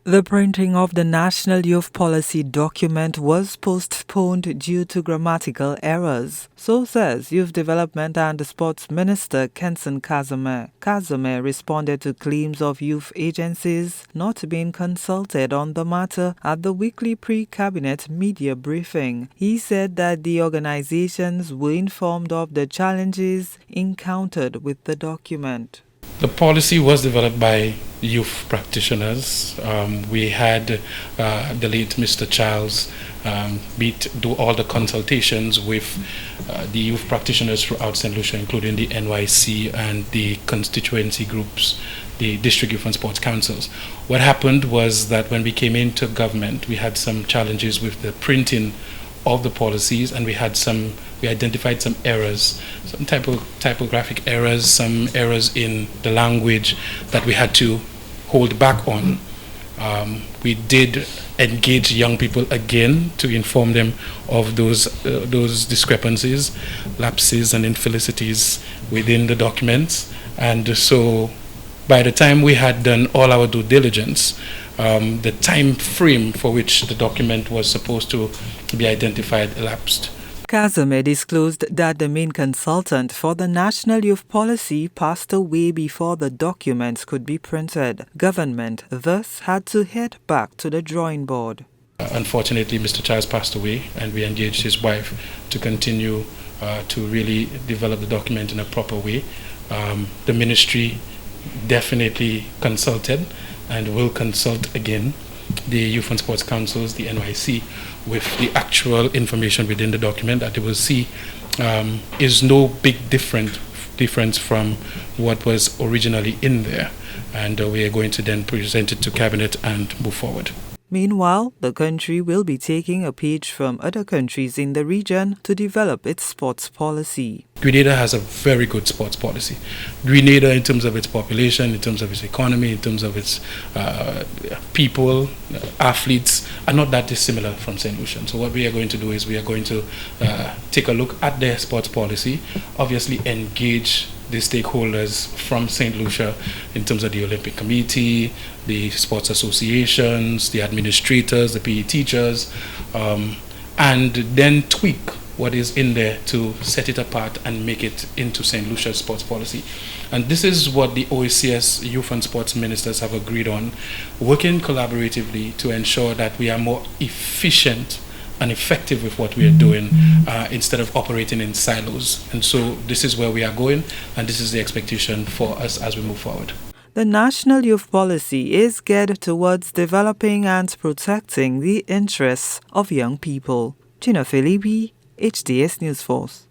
The printing of the National Youth Policy document was postponed due to grammatical errors. So says Youth Development and Sports Minister Kenson Casimir. Casimir responded to claims of youth agencies not being consulted on the matter at the weekly pre-cabinet media briefing. He said that the organizations were informed of the challenges encountered with the document. The policy was developed by youth practitioners. We had the late Mr. Charles do all the consultations with the youth practitioners throughout St. Lucia, including the NYC and the constituency groups, the district youth and sports councils. What happened was that when we came into government, we had some challenges with the printing of the policies, and we identified some errors, some typographic errors, some errors in the language that we had to hold back on. We did engage young people again to inform them of those discrepancies, lapses, and infelicities within the documents. And so by the time we had done all our due diligence, the time frame for which the document was supposed to be identified elapsed. Casimir disclosed that the main consultant for the National Youth Policy passed away before the documents could be printed. Government thus had to head back to the drawing board. Unfortunately, Mr. Charles passed away, and we engaged his wife to continue to really develop the document in a proper way. The ministry definitely consulted and will consult again the Youth and Sports Councils, the NYC, with the actual information within the document that they will see is no big difference from what was originally in there. And we are going to then present it to Cabinet and move forward. Meanwhile, the country will be taking a page from other countries in the region to develop its sports policy. Grenada has a very good sports policy. Grenada, in terms of its population, in terms of its economy, in terms of its people, athletes, are not that dissimilar from St. Lucia. So what we are going to do is we are going to take a look at their sports policy, obviously engage the stakeholders from St. Lucia in terms of the Olympic Committee, the sports associations, the administrators, the PE teachers, and then tweak what is in there to set it apart and make it into St. Lucia's sports policy. And this is what the OACS Youth and Sports Ministers have agreed on, working collaboratively to ensure that we are more efficient and effective with what we are doing instead of operating in silos. And so this is where we are going, and this is the expectation for us as we move forward. The National Youth Policy is geared towards developing and protecting the interests of young people. Gina Felipe, HDS News Force.